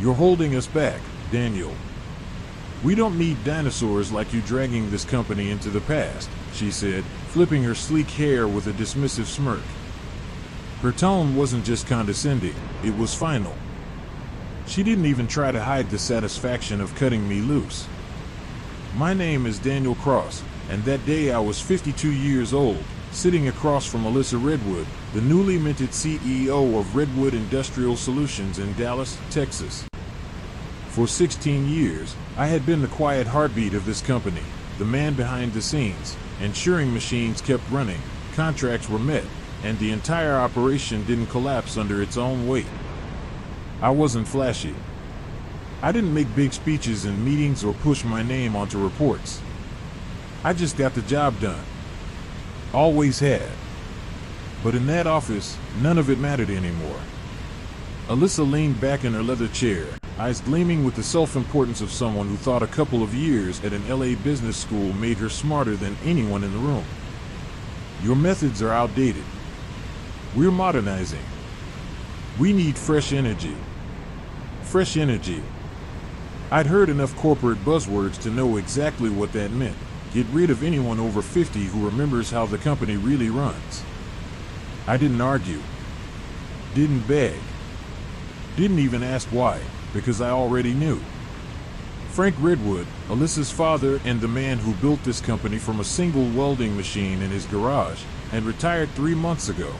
You're holding us back, Daniel. We don't need dinosaurs like you dragging this company into the past, she said, flipping her sleek hair with a dismissive smirk. Her tone wasn't just condescending, it was final. She didn't even try to hide the satisfaction of cutting me loose. My name is Daniel Cross, and that day I was 52 years old, sitting across from Alyssa Redwood, the newly minted CEO of Redwood Industrial Solutions in Dallas, Texas. For 16 years, I had been the quiet heartbeat of this company, the man behind the scenes, ensuring machines kept running, contracts were met, and the entire operation didn't collapse under its own weight. I wasn't flashy. I didn't make big speeches in meetings or push my name onto reports. I just got the job done. Always had. But in that office, none of it mattered anymore. Alyssa leaned back in her leather chair, eyes gleaming with the self-importance of someone who thought a couple of years at an LA business school made her smarter than anyone in the room. Your methods are outdated. We're modernizing. We need fresh energy. Fresh energy. I'd heard enough corporate buzzwords to know exactly what that meant. Get rid of anyone over 50 who remembers how the company really runs. I didn't argue. Didn't beg. Didn't even ask why, because I already knew. Frank Redwood, Alyssa's father and the man who built this company from a single welding machine in his garage, had retired 3 months ago.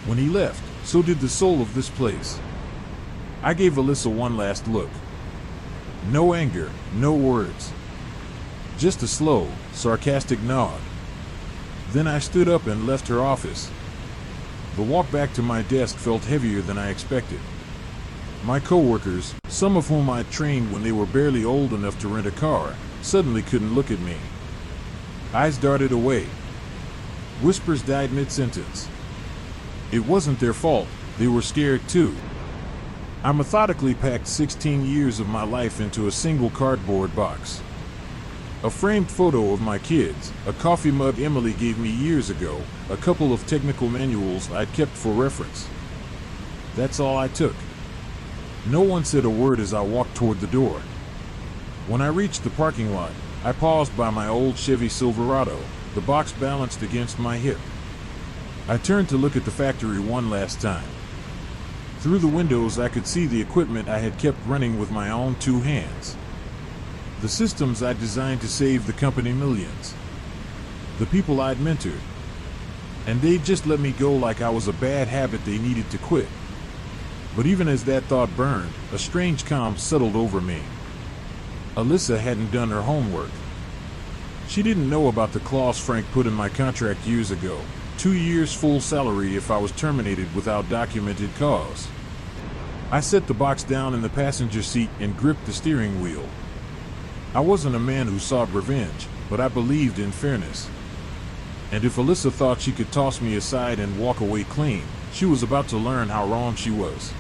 When he left, so did the soul of this place. I gave Alyssa one last look. No anger, no words. Just a slow, sarcastic nod. Then I stood up and left her office. The walk back to my desk felt heavier than I expected. My coworkers, some of whom I'd trained when they were barely old enough to rent a car, suddenly couldn't look at me. Eyes darted away. Whispers died mid-sentence. It wasn't their fault, they were scared too. I methodically packed 16 years of my life into a single cardboard box. A framed photo of my kids, a coffee mug Emily gave me years ago, a couple of technical manuals I'd kept for reference. That's all I took. No one said a word as I walked toward the door. When I reached the parking lot, I paused by my old Chevy Silverado, the box balanced against my hip. I turned to look at the factory one last time. Through the windows I could see the equipment I had kept running with my own 2 hands. The systems I'd designed to save the company millions. The people I'd mentored. And they'd just let me go like I was a bad habit they needed to quit. But even as that thought burned, a strange calm settled over me. Alyssa hadn't done her homework. She didn't know about the clause Frank put in my contract years ago, 2 years full salary if I was terminated without documented cause. I set the box down in the passenger seat and gripped the steering wheel. I wasn't a man who sought revenge, but I believed in fairness. And if Alyssa thought she could toss me aside and walk away clean, she was about to learn how wrong she was.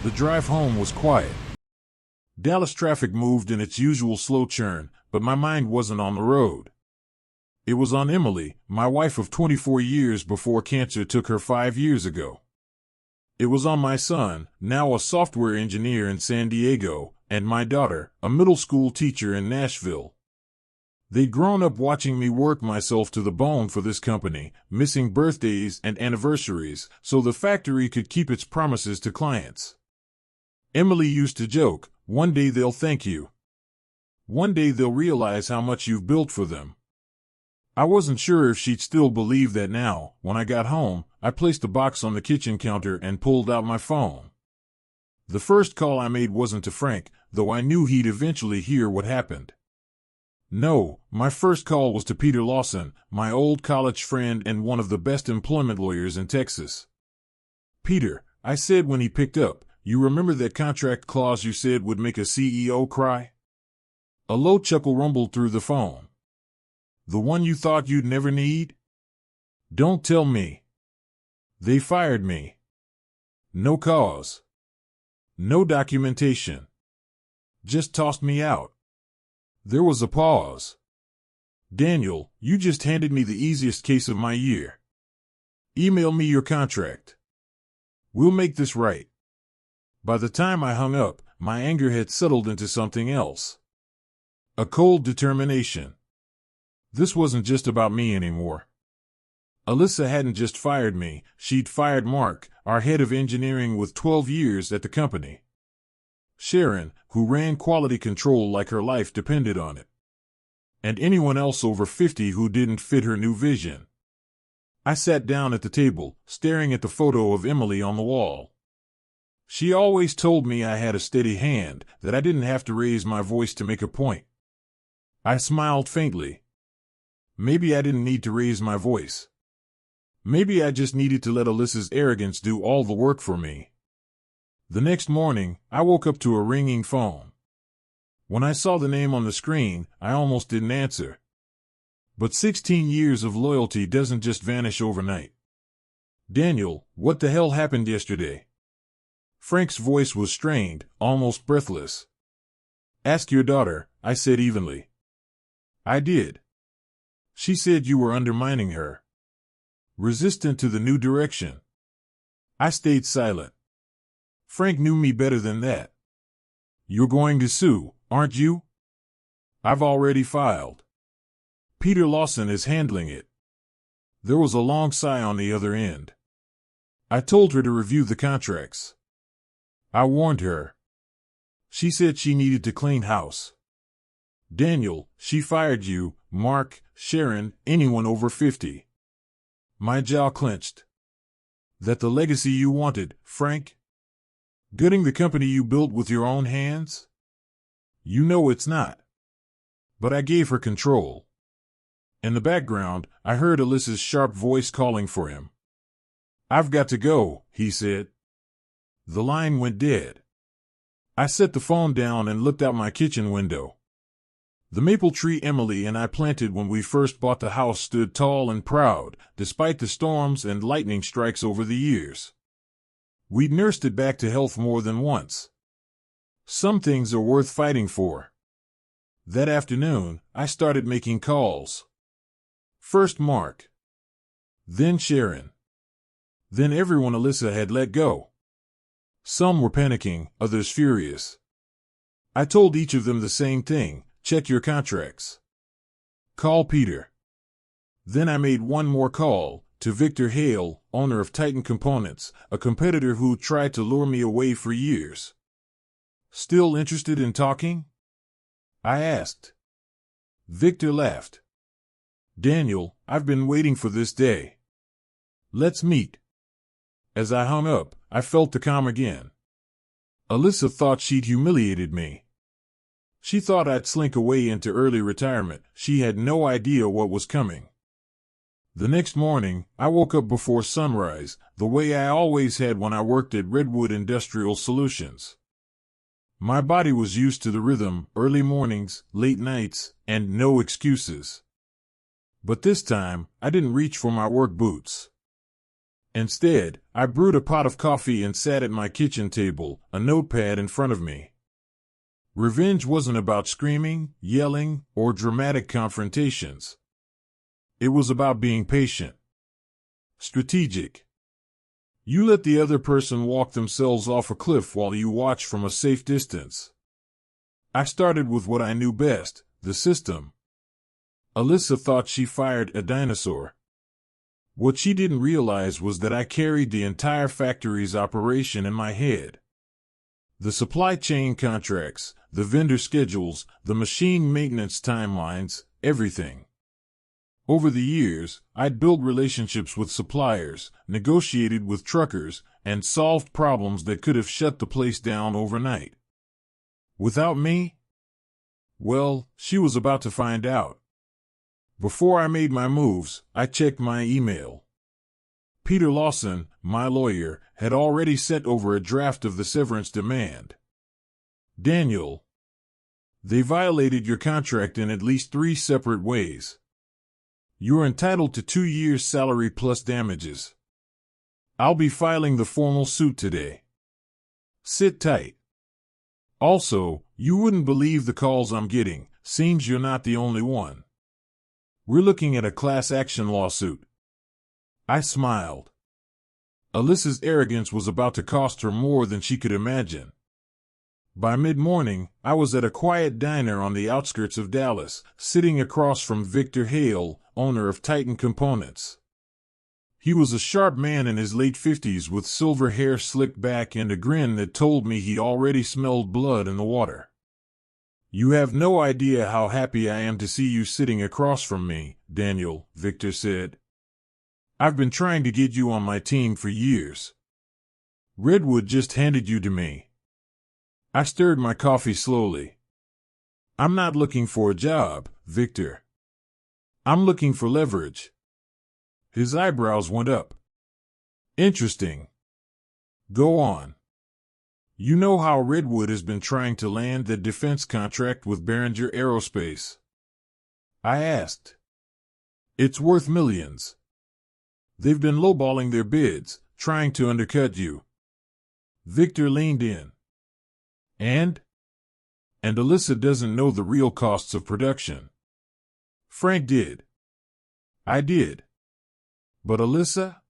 The drive home was quiet. Dallas traffic moved in its usual slow churn, but my mind wasn't on the road. It was on Emily, my wife of 24 years before cancer took her 5 years ago. It was on my son, now a software engineer in San Diego, and my daughter, a middle school teacher in Nashville. They'd grown up watching me work myself to the bone for this company, missing birthdays and anniversaries, so the factory could keep its promises to clients. Emily used to joke, "One day they'll thank you. One day they'll realize how much you've built for them." I wasn't sure if she'd still believe that now. When I got home, I placed the box on the kitchen counter and pulled out my phone. The first call I made wasn't to Frank, though I knew he'd eventually hear what happened. No, my first call was to Peter Lawson, my old college friend and one of the best employment lawyers in Texas. "Peter," I said when he picked up, "you remember that contract clause you said would make a CEO cry?" A low chuckle rumbled through the phone. "The one you thought you'd never need?" "Don't tell me." "They fired me. No cause. No documentation. Just tossed me out." There was a pause. "Daniel, you just handed me the easiest case of my year. Email me your contract. We'll make this right." By the time I hung up, my anger had settled into something else. A cold determination. This wasn't just about me anymore. Alyssa hadn't just fired me, she'd fired Mark, our head of engineering with 12 years at the company. Sharon, who ran quality control like her life depended on it. And anyone else over 50 who didn't fit her new vision. I sat down at the table, staring at the photo of Emily on the wall. She always told me I had a steady hand, that I didn't have to raise my voice to make a point. I smiled faintly. Maybe I didn't need to raise my voice. Maybe I just needed to let Alyssa's arrogance do all the work for me. The next morning, I woke up to a ringing phone. When I saw the name on the screen, I almost didn't answer. But 16 years of loyalty doesn't just vanish overnight. Daniel, what the hell happened yesterday? Frank's voice was strained, almost breathless. Ask your daughter, I said evenly. I did. She said you were undermining her. Resistant to the new direction. I stayed silent. Frank knew me better than that. You're going to sue, aren't you? I've already filed. Peter Lawson is handling it. There was a long sigh on the other end. I told her to review the contracts. I warned her. She said she needed to clean house. Daniel, she fired you, Mark, Sharon, anyone over 50. My jaw clenched. That the legacy you wanted, Frank? Gutting the company you built with your own hands? You know it's not. But I gave her control. In the background, I heard Alyssa's sharp voice calling for him. I've got to go, he said. The line went dead. I set the phone down and looked out my kitchen window. The maple tree Emily and I planted when we first bought the house stood tall and proud, despite the storms and lightning strikes over the years. We'd nursed it back to health more than once. Some things are worth fighting for. That afternoon, I started making calls. First Mark. Then Sharon. Then everyone Alyssa had let go. Some were panicking, others furious. I told each of them the same thing. Check your contracts. Call Peter. Then I made one more call, to Victor Hale, owner of Titan Components, a competitor who tried to lure me away for years. Still interested in talking? I asked. Victor laughed. Daniel, I've been waiting for this day. Let's meet. As I hung up, I felt the calm again. Alyssa thought she'd humiliated me. She thought I'd slink away into early retirement. She had no idea what was coming. The next morning, I woke up before sunrise, the way I always had when I worked at Redwood Industrial Solutions. My body was used to the rhythm, early mornings, late nights, and no excuses. But this time, I didn't reach for my work boots. Instead, I brewed a pot of coffee and sat at my kitchen table, a notepad in front of me. Revenge wasn't about screaming, yelling, or dramatic confrontations. It was about being patient. Strategic. You let the other person walk themselves off a cliff while you watch from a safe distance. I started with what I knew best, the system. Alyssa thought she fired a dinosaur. What she didn't realize was that I carried the entire factory's operation in my head. The supply chain contracts, the vendor schedules, the machine maintenance timelines, everything. Over the years, I'd built relationships with suppliers, negotiated with truckers, and solved problems that could have shut the place down overnight. Without me? Well, she was about to find out. Before I made my moves, I checked my email. Peter Lawson, my lawyer, had already sent over a draft of the severance demand. Daniel, they violated your contract in at least 3 separate ways. You're entitled to 2 years' salary plus damages. I'll be filing the formal suit today. Sit tight. Also, you wouldn't believe the calls I'm getting. Seems you're not the only one. We're looking at a class action lawsuit. I smiled. Alyssa's arrogance was about to cost her more than she could imagine. By mid-morning, I was at a quiet diner on the outskirts of Dallas, sitting across from Victor Hale, owner of Titan Components. He was a sharp man in his late 50s with silver hair slicked back and a grin that told me he already smelled blood in the water. "You have no idea how happy I am to see you sitting across from me, Daniel," Victor said. "I've been trying to get you on my team for years. Redwood just handed you to me." I stirred my coffee slowly. "I'm not looking for a job, Victor. I'm looking for leverage." His eyebrows went up. "Interesting. Go on." "You know how Redwood has been trying to land the defense contract with Behringer Aerospace?" I asked. "It's worth millions. They've been lowballing their bids, trying to undercut you." Victor leaned in. And Alyssa doesn't know the real costs of production." "Frank did." "I did. But Alyssa?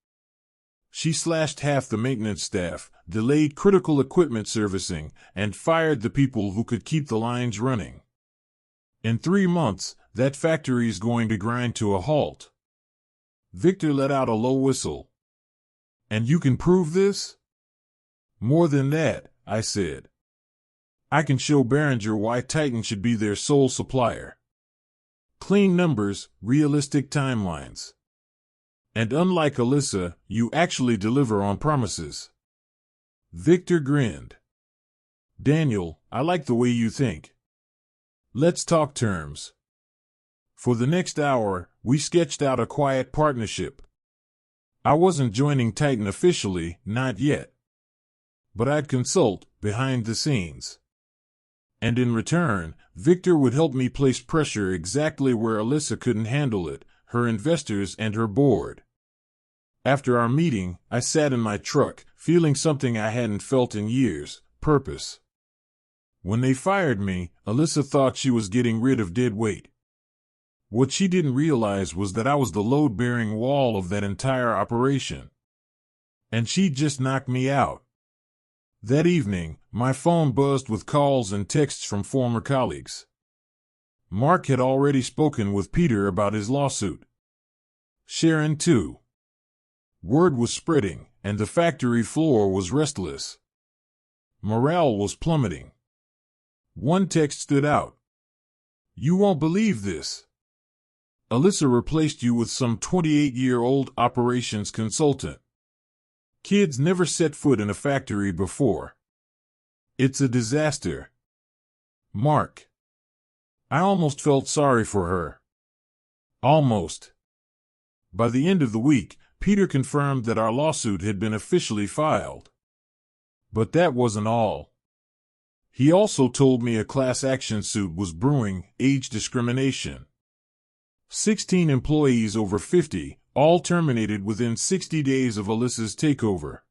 She slashed half the maintenance staff, delayed critical equipment servicing, and fired the people who could keep the lines running. In 3 months, that factory's going to grind to a halt." Victor let out a low whistle. "And you can prove this?" "More than that," I said. "I can show Behringer why Titan should be their sole supplier. Clean numbers, realistic timelines. And unlike Alyssa, you actually deliver on promises." Victor grinned. "Daniel, I like the way you think. Let's talk terms." For the next hour, we sketched out a quiet partnership. I wasn't joining Titan officially, not yet. But I'd consult, behind the scenes. And in return, Victor would help me place pressure exactly where Alyssa couldn't handle it, her investors and her board. After our meeting, I sat in my truck, feeling something I hadn't felt in years: purpose. When they fired me, Alyssa thought she was getting rid of dead weight. What she didn't realize was that I was the load-bearing wall of that entire operation. And she'd just knocked me out. That evening, my phone buzzed with calls and texts from former colleagues. Mark had already spoken with Peter about his lawsuit. Sharon too. Word was spreading, and the factory floor was restless. Morale was plummeting. One text stood out. "You won't believe this. Alyssa replaced you with some 28-year-old operations consultant. Kids never set foot in a factory before. It's a disaster. Mark." I almost felt sorry for her. Almost. By the end of the week, Peter confirmed that our lawsuit had been officially filed. But that wasn't all. He also told me a class action suit was brewing: age discrimination. 16 employees over 50, all terminated within 60 days of Alyssa's takeover.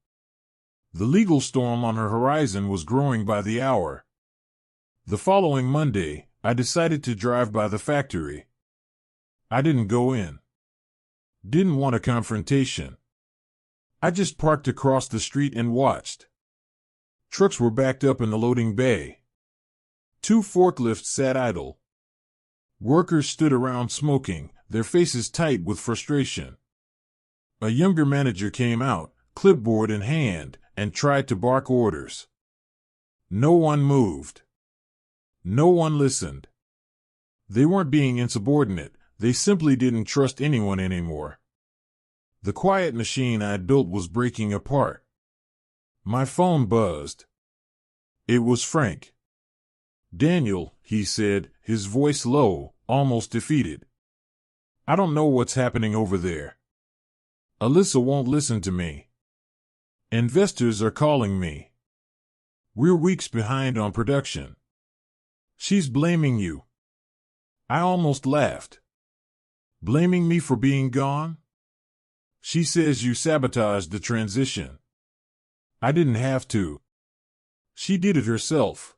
The legal storm on her horizon was growing by the hour. The following Monday, I decided to drive by the factory. I didn't go in. Didn't want a confrontation. I just parked across the street and watched. Trucks were backed up in the loading bay. 2 forklifts sat idle. Workers stood around smoking, their faces tight with frustration. A younger manager came out, clipboard in hand, and tried to bark orders. No one moved. No one listened. They weren't being insubordinate, they simply didn't trust anyone anymore. The quiet machine I'd built was breaking apart. My phone buzzed. It was Frank. "Daniel," he said, his voice low, almost defeated. "I don't know what's happening over there. Alyssa won't listen to me. Investors are calling me. We're weeks behind on production. She's blaming you." I almost laughed. "Blaming me for being gone? She says you sabotaged the transition." "I didn't have to. She did it herself."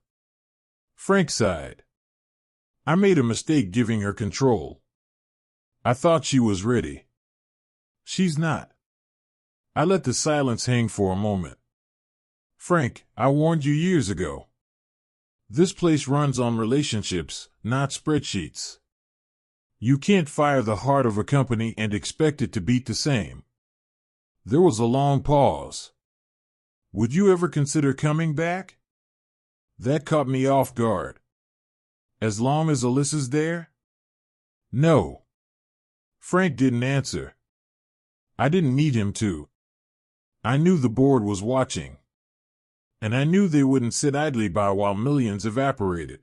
Frank sighed. "I made a mistake giving her control. I thought she was ready. She's not." I let the silence hang for a moment. Frank, I warned you years ago. This place runs on relationships, not spreadsheets. You can't fire the heart of a company and expect it to beat the same. There was a long pause. Would you ever consider coming back? That caught me off guard. As long as Alyssa's there? No. Frank didn't answer. I didn't need him to. I knew the board was watching. And I knew they wouldn't sit idly by while millions evaporated.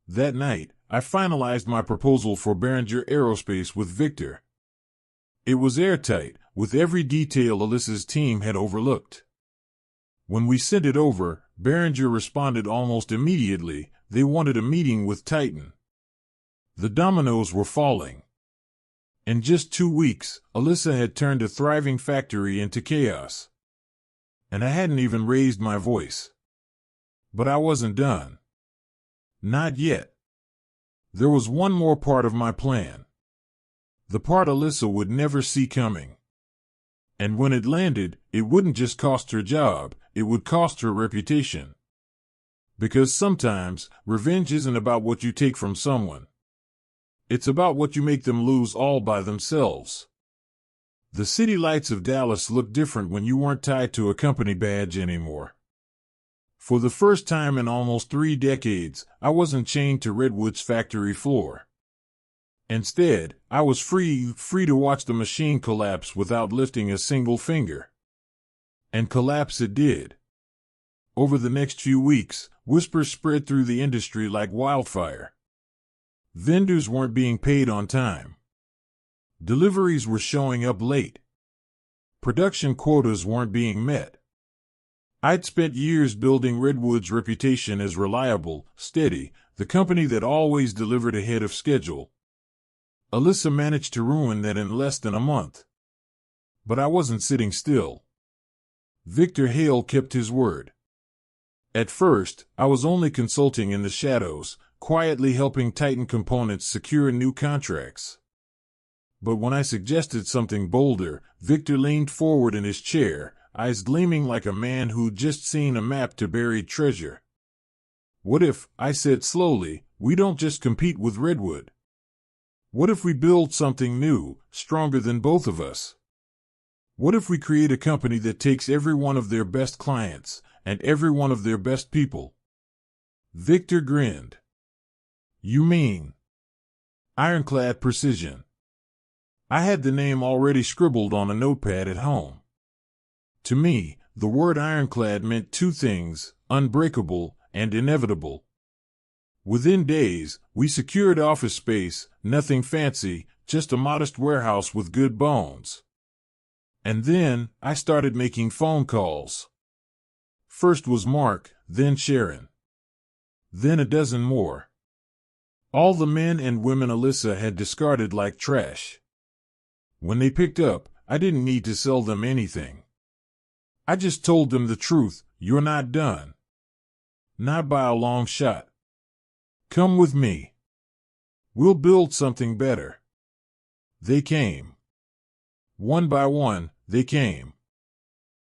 That night, I finalized my proposal for Behringer Aerospace with Victor. It was airtight, with every detail Alyssa's team had overlooked. When we sent it over, Behringer responded almost immediately. They wanted a meeting with Titan. The dominoes were falling. In just 2 weeks, Alyssa had turned a thriving factory into chaos. And I hadn't even raised my voice. But I wasn't done. Not yet. There was one more part of my plan. The part Alyssa would never see coming. And when it landed, it wouldn't just cost her job, it would cost her reputation. Because sometimes, revenge isn't about what you take from someone. It's about what you make them lose all by themselves. The city lights of Dallas looked different when you weren't tied to a company badge anymore. For the first time in almost 3 decades, I wasn't chained to Redwood's factory floor. Instead, I was free to watch the machine collapse without lifting a single finger. And collapse it did. Over the next few weeks, whispers spread through the industry like wildfire. Vendors weren't being paid on time. Deliveries were showing up late. Production quotas weren't being met. I'd spent years building Redwood's reputation as reliable, steady, the company that always delivered ahead of schedule. Alyssa managed to ruin that in less than a month. But I wasn't sitting still. Victor Hale kept his word. At first, I was only consulting in the shadows, quietly helping Titan Components secure new contracts. But when I suggested something bolder, Victor leaned forward in his chair, eyes gleaming like a man who'd just seen a map to buried treasure. What if, I said slowly, we don't just compete with Redwood? What if we build something new, stronger than both of us? What if we create a company that takes every one of their best clients, and every one of their best people? Victor grinned. You mean Ironclad Precision? I had the name already scribbled on a notepad at home. To me, the word ironclad meant 2 things, unbreakable and inevitable. Within days, we secured office space, nothing fancy, just a modest warehouse with good bones. And then, I started making phone calls. First was Mark, then Sharon. Then a dozen more. All the men and women Alyssa had discarded like trash. When they picked up, I didn't need to sell them anything. I just told them the truth, you're not done. Not by a long shot. Come with me. We'll build something better. They came. One by one, they came.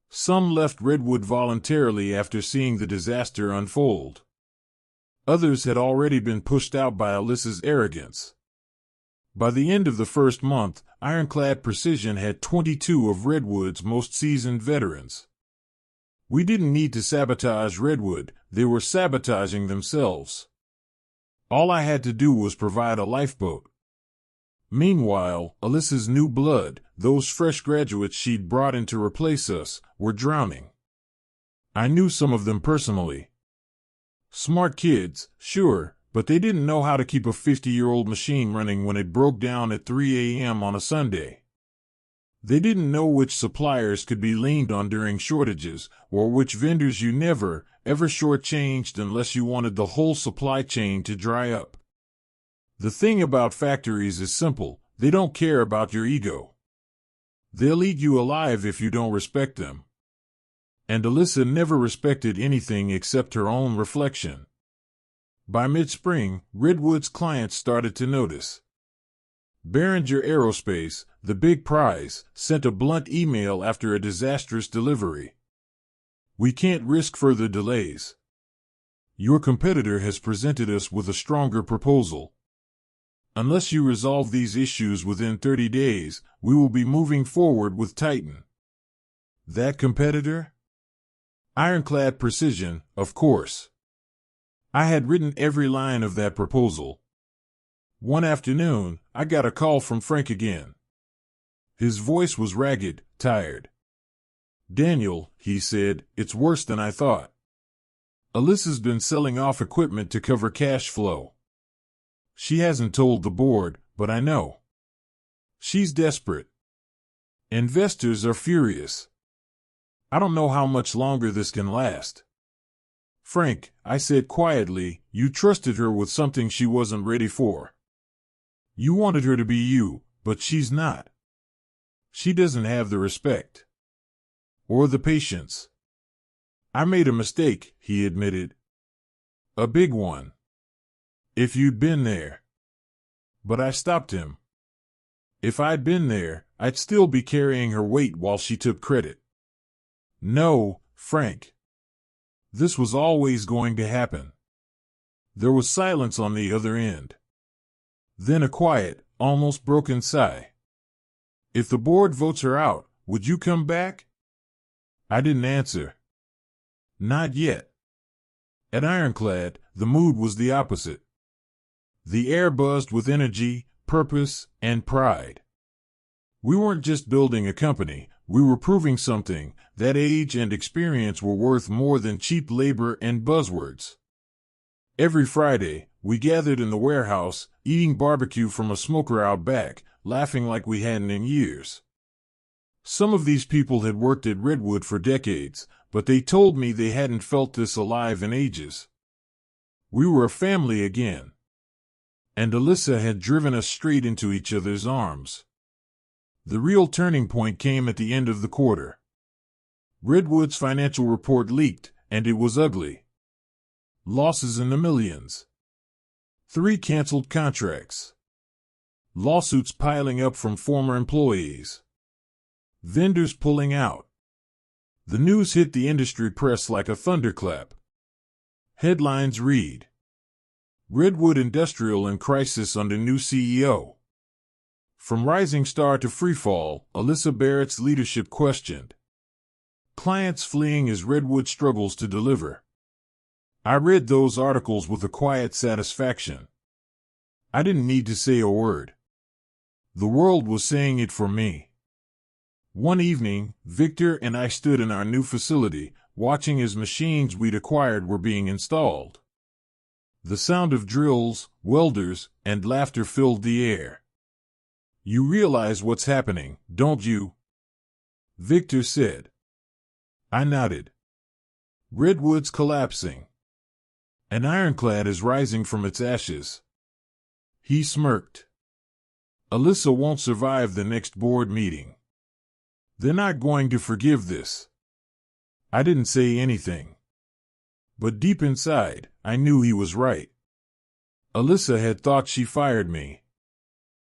Some left Redwood voluntarily after seeing the disaster unfold. Others had already been pushed out by Alyssa's arrogance. By the end of the first month, Ironclad Precision had 22 of Redwood's most seasoned veterans. We didn't need to sabotage Redwood, they were sabotaging themselves. All I had to do was provide a lifeboat. Meanwhile, Alyssa's new blood, those fresh graduates she'd brought in to replace us, were drowning. I knew some of them personally. Smart kids, sure, but they didn't know how to keep a 50-year-old machine running when it broke down at 3 a.m. on a Sunday. They didn't know which suppliers could be leaned on during shortages, or which vendors you never, ever shortchanged unless you wanted the whole supply chain to dry up. The thing about factories is simple, they don't care about your ego. They'll eat you alive if you don't respect them. And Alyssa never respected anything except her own reflection. By mid-spring, Redwood's clients started to notice. Behringer Aerospace, the big prize, sent a blunt email after a disastrous delivery. We can't risk further delays. Your competitor has presented us with a stronger proposal. Unless you resolve these issues within 30 days, we will be moving forward with Titan. That competitor? Ironclad Precision, of course. I had written every line of that proposal. One afternoon, I got a call from Frank again. His voice was ragged, tired. "Daniel," he said, "it's worse than I thought. Alyssa's been selling off equipment to cover cash flow. She hasn't told the board, but I know. She's desperate. Investors are furious. I don't know how much longer this can last." "Frank," I said quietly, "you trusted her with something she wasn't ready for. You wanted her to be you, but she's not. She doesn't have the respect. Or the patience." "I made a mistake," he admitted. "A big one. If you'd been there." But I stopped him. If I'd been there, I'd still be carrying her weight while she took credit. No, Frank. This was always going to happen. There was silence on the other end. Then a quiet, almost broken sigh. "If the board votes her out, would you come back?" I didn't answer. Not yet. At Ironclad, the mood was the opposite. The air buzzed with energy, purpose, and pride. We weren't just building a company, we were proving something, that age and experience were worth more than cheap labor and buzzwords. Every Friday, we gathered in the warehouse, eating barbecue from a smoker out back, laughing like we hadn't in years. Some of these people had worked at Redwood for decades, but they told me they hadn't felt this alive in ages. We were a family again. And Alyssa had driven us straight into each other's arms. The real turning point came at the end of the quarter. Redwood's financial report leaked, and it was ugly. Losses in the millions. 3 canceled contracts. Lawsuits piling up from former employees. Vendors pulling out. The news hit the industry press like a thunderclap. Headlines read: Redwood Industrial in crisis under new CEO. From rising star to freefall, Alyssa Barrett's leadership questioned. Clients fleeing as Redwood struggles to deliver. I read those articles with a quiet satisfaction. I didn't need to say a word. The world was saying it for me. One evening, Victor and I stood in our new facility, watching as machines we'd acquired were being installed. The sound of drills, welders, and laughter filled the air. You realize what's happening, don't you? Victor said. I nodded. Redwood's collapsing. An ironclad is rising from its ashes. He smirked. Alyssa won't survive the next board meeting. They're not going to forgive this. I didn't say anything. But deep inside, I knew he was right. Alyssa had thought she fired me.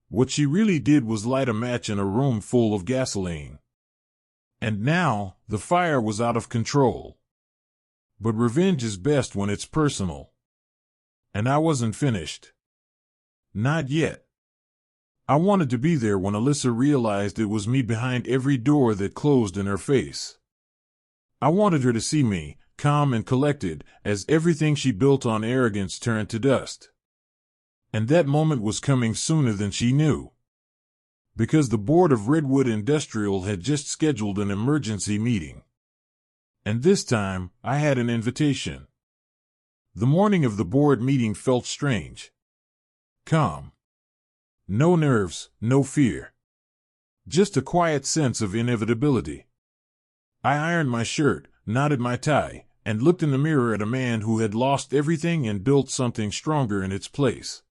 What she really did was light a match in a room full of gasoline. And now, the fire was out of control. But revenge is best when it's personal. And I wasn't finished. Not yet. I wanted to be there when Alyssa realized it was me behind every door that closed in her face. I wanted her to see me, calm and collected, as everything she built on arrogance turned to dust. And that moment was coming sooner than she knew. Because the board of Redwood Industrial had just scheduled an emergency meeting. And this time, I had an invitation. The morning of the board meeting felt strange. Calm. No nerves, no fear. Just a quiet sense of inevitability. I ironed my shirt, knotted my tie, and looked in the mirror at a man who had lost everything and built something stronger in its place.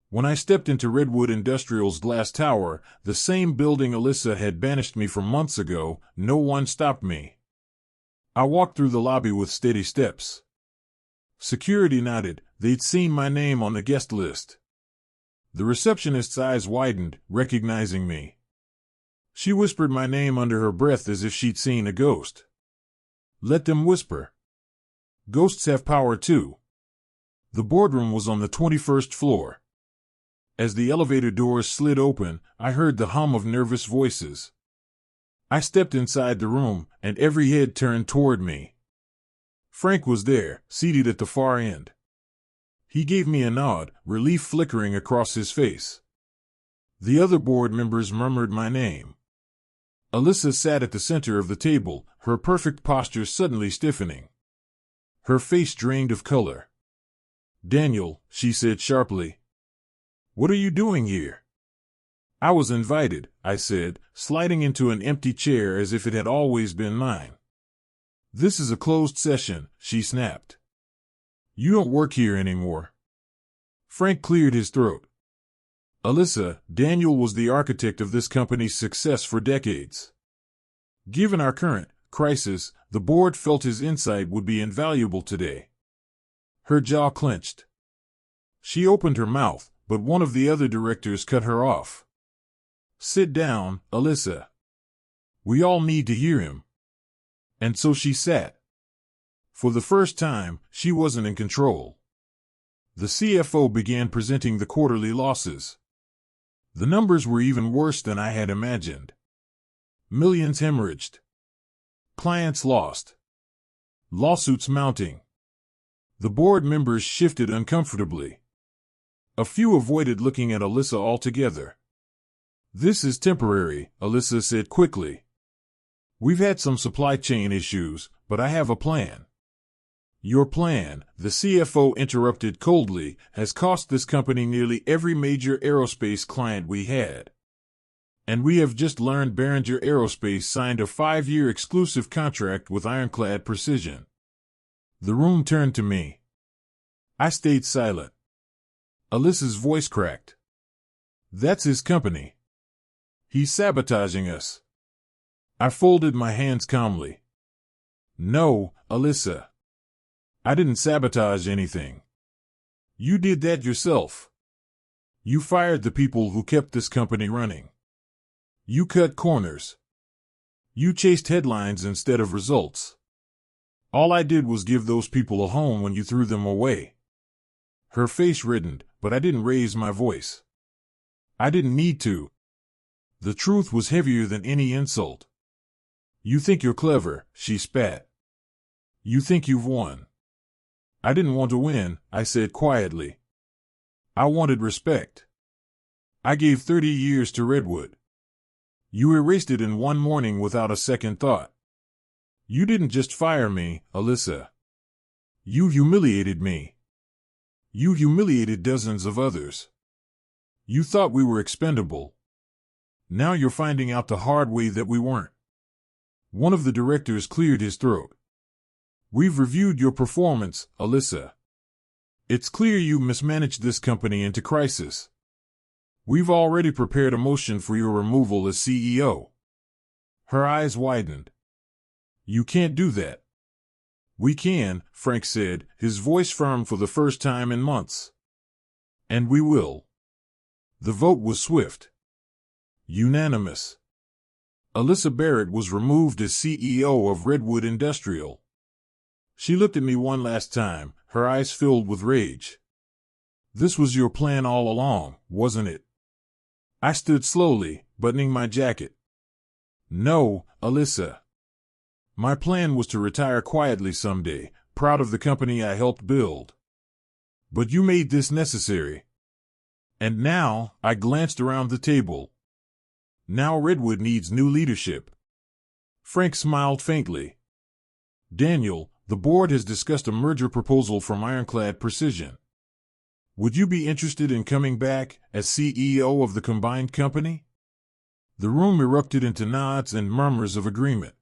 When I stepped into Redwood Industrial's glass tower, the same building Alyssa had banished me from months ago, no one stopped me. I walked through the lobby with steady steps. Security nodded, they'd seen my name on the guest list. The receptionist's eyes widened, recognizing me. She whispered my name under her breath as if she'd seen a ghost. Let them whisper. Ghosts have power too. The boardroom was on the 21st floor. As the elevator doors slid open, I heard the hum of nervous voices. I stepped inside the room, and every head turned toward me. Frank was there, seated at the far end. He gave me a nod, relief flickering across his face. The other board members murmured my name. Alyssa sat at the center of the table, her perfect posture suddenly stiffening. Her face drained of color. Daniel, she said sharply. What are you doing here? I was invited, I said, sliding into an empty chair as if it had always been mine. This is a closed session, she snapped. You don't work here anymore. Frank cleared his throat. Alyssa, Daniel was the architect of this company's success for decades. Given our current crisis, the board felt his insight would be invaluable today. Her jaw clenched. She opened her mouth, but one of the other directors cut her off. Sit down, Alyssa. We all need to hear him. And so she sat. For the first time, she wasn't in control. The CFO began presenting the quarterly losses. The numbers were even worse than I had imagined. Millions hemorrhaged. Clients lost. Lawsuits mounting. The board members shifted uncomfortably. A few avoided looking at Alyssa altogether. This is temporary, Alyssa said quickly. We've had some supply chain issues, but I have a plan. Your plan, the CFO interrupted coldly, has cost this company nearly every major aerospace client we had. And we have just learned Behringer Aerospace signed a 5-year exclusive contract with Ironclad Precision. The room turned to me. I stayed silent. Alyssa's voice cracked. That's his company. He's sabotaging us. I folded my hands calmly. No, Alyssa. I didn't sabotage anything. You did that yourself. You fired the people who kept this company running. You cut corners. You chased headlines instead of results. All I did was give those people a home when you threw them away. Her face reddened, but I didn't raise my voice. I didn't need to. The truth was heavier than any insult. You think you're clever, she spat. You think you've won. I didn't want to win, I said quietly. I wanted respect. I gave 30 years to Redwood. You erased it in one morning without a second thought. You didn't just fire me, Alyssa. You humiliated me. You humiliated dozens of others. You thought we were expendable. Now you're finding out the hard way that we weren't. One of the directors cleared his throat. We've reviewed your performance, Alyssa. It's clear you mismanaged this company into crisis. We've already prepared a motion for your removal as CEO. Her eyes widened. You can't do that. We can, Frank said, his voice firm for the first time in months. And we will. The vote was swift. Unanimous. Alyssa Barrett was removed as CEO of Redwood Industrial. She looked at me one last time, her eyes filled with rage. This was your plan all along, wasn't it? I stood slowly, buttoning my jacket. No, Alyssa. My plan was to retire quietly someday, proud of the company I helped build. But you made this necessary. And now, I glanced around the table. Now Redwood needs new leadership. Frank smiled faintly. Daniel, the board has discussed a merger proposal from Ironclad Precision. Would you be interested in coming back as CEO of the combined company? The room erupted into nods and murmurs of agreement.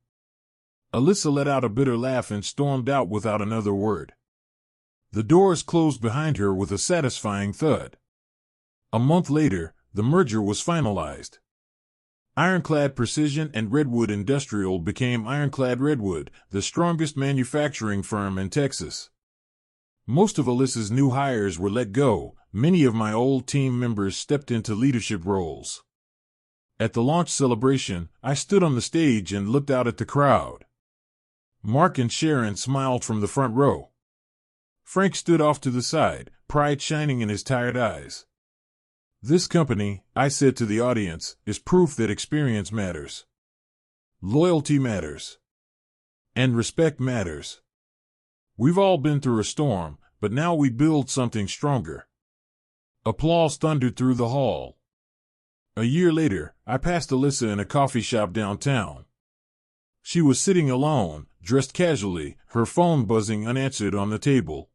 Alyssa let out a bitter laugh and stormed out without another word. The doors closed behind her with a satisfying thud. A month later, the merger was finalized. Ironclad Precision and Redwood Industrial became Ironclad Redwood, the strongest manufacturing firm in Texas. Most of Alyssa's new hires were let go. Many of my old team members stepped into leadership roles. At the launch celebration, I stood on the stage and looked out at the crowd. Mark and Sharon smiled from the front row. Frank stood off to the side, pride shining in his tired eyes. This company, I said to the audience, is proof that experience matters. Loyalty matters. And respect matters. We've all been through a storm, but now we build something stronger. Applause thundered through the hall. A year later, I passed Alyssa in a coffee shop downtown. She was sitting alone, dressed casually, her phone buzzing unanswered on the table.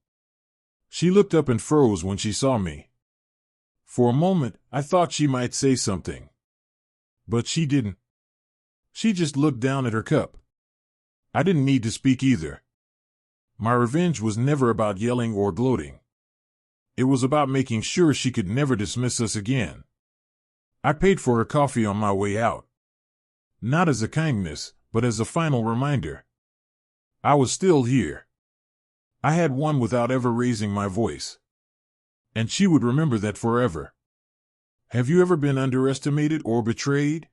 She looked up and froze when she saw me. For a moment, I thought she might say something. But she didn't. She just looked down at her cup. I didn't need to speak either. My revenge was never about yelling or gloating. It was about making sure she could never dismiss us again. I paid for her coffee on my way out. Not as a kindness, but as a final reminder. I was still here. I had won without ever raising my voice. And she would remember that forever. Have you ever been underestimated or betrayed?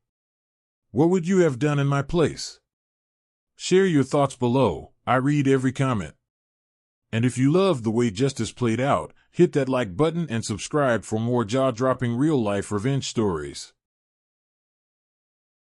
What would you have done in my place? Share your thoughts below. I read every comment. And if you loved the way justice played out, hit that like button and subscribe for more jaw-dropping real-life revenge stories.